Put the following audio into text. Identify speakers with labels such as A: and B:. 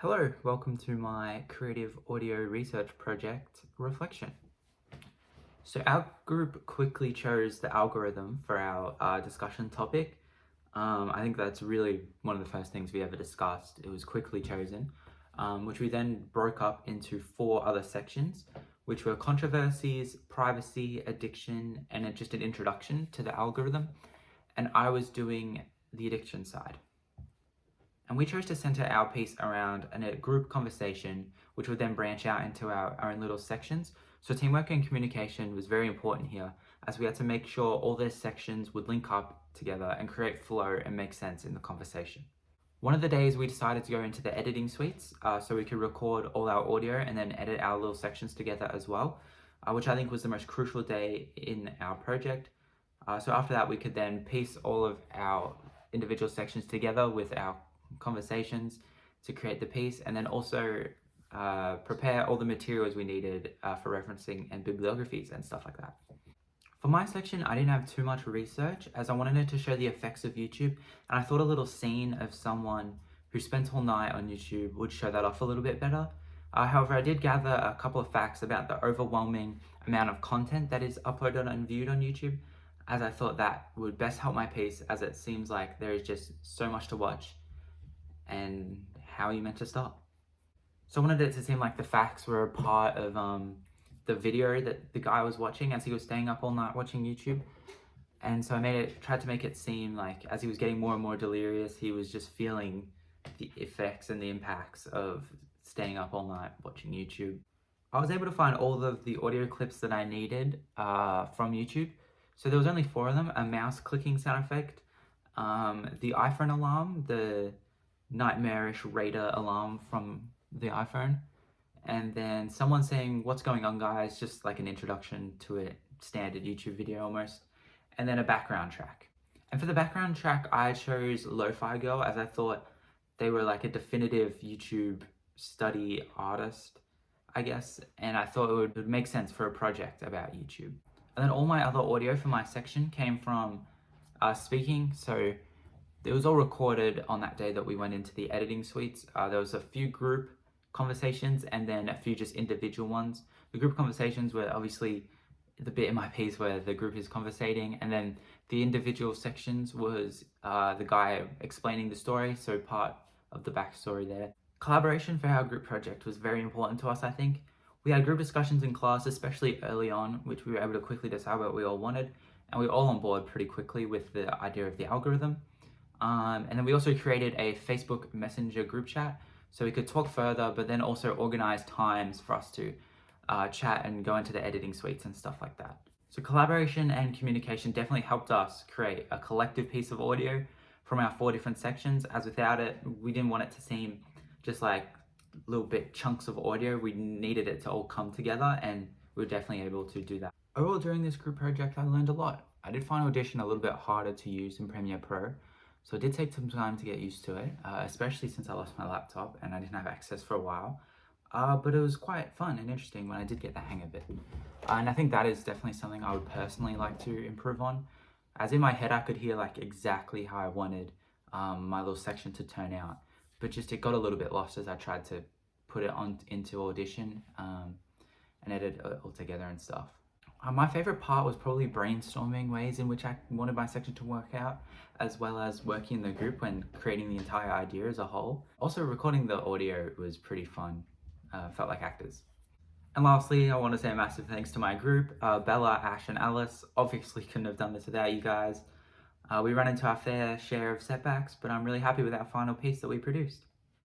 A: Hello, welcome to my creative audio research project, Reflection. So our group quickly chose the algorithm for our discussion topic. I think that's really one of the first things we ever discussed. It was quickly chosen, which we then broke up into 4 other sections, which were controversies, privacy, addiction, and just an introduction to the algorithm. And I was doing the addiction side. And we chose to center our piece around a group conversation, which would then branch out into our own little sections. So teamwork and communication was very important here, as we had to make sure all those sections would link up together and create flow and make sense in the conversation. One of the days we decided to go into the editing suites so we could record all our audio and then edit our little sections together as well, which I think was the most crucial day in our project. So after that, we could then piece all of our individual sections together with our conversations to create the piece, and then also prepare all the materials we needed for referencing and bibliographies and stuff like that. For my section, I didn't have too much research as I wanted it to show the effects of YouTube, and I thought a little scene of someone who spent all night on YouTube would show that off a little bit better. However, I did gather a couple of facts about the overwhelming amount of content that is uploaded and viewed on YouTube, as I thought that would best help my piece, as it seems like there is just so much to watch and how are you meant to start? So I wanted it to seem like the facts were a part of the video that the guy was watching as he was staying up all night watching YouTube. And so I tried to make it seem like as he was getting more and more delirious, he was just feeling the effects and the impacts of staying up all night watching YouTube. I was able to find all of the audio clips that I needed from YouTube. So there was only 4 of them: a mouse clicking sound effect, the iPhone alarm, the nightmarish radar alarm from the iPhone, and then someone saying, "What's going on, guys?" just like an introduction to a standard YouTube video almost, and then a background track. And for the background track, I chose Lo-Fi Girl, as I thought they were like a definitive YouTube study artist, I guess, and I thought it would make sense for a project about YouTube. And then all my other audio for my section came from speaking, so it was all recorded on that day that we went into the editing suites. There was a few group conversations and then a few just individual ones. The group conversations were obviously the bit in my piece where the group is conversating, and then the individual sections was the guy explaining the story, so part of the backstory there. Collaboration for our group project was very important to us, I think. We had group discussions in class, especially early on, which we were able to quickly decide what we all wanted, and we were all on board pretty quickly with the idea of the algorithm. And then we also created a Facebook Messenger group chat so we could talk further, but then also organize times for us to chat and go into the editing suites and stuff like that. So collaboration and communication definitely helped us create a collective piece of audio from our 4 different sections, as without it, we didn't want it to seem just like little bit chunks of audio. We needed it to all come together, and we were definitely able to do that. Overall, during this group project, I learned a lot. I did find Audition a little bit harder to use in Premiere Pro, so it did take some time to get used to it, especially since I lost my laptop and I didn't have access for a while. But it was quite fun and interesting when I did get the hang of it. And I think that is definitely something I would personally like to improve on. As in my head, I could hear like exactly how I wanted my little section to turn out. But just it got a little bit lost as I tried to put it into Audition and edit it all together and stuff. My favorite part was probably brainstorming ways in which I wanted my section to work out, as well as working in the group when creating the entire idea as a whole. Also, recording the audio was pretty fun. Felt like actors. And lastly, I want to say a massive thanks to my group, Bella, Ash, and Alice. Obviously couldn't have done this without you guys. We ran into our fair share of setbacks, but I'm really happy with our final piece that we produced.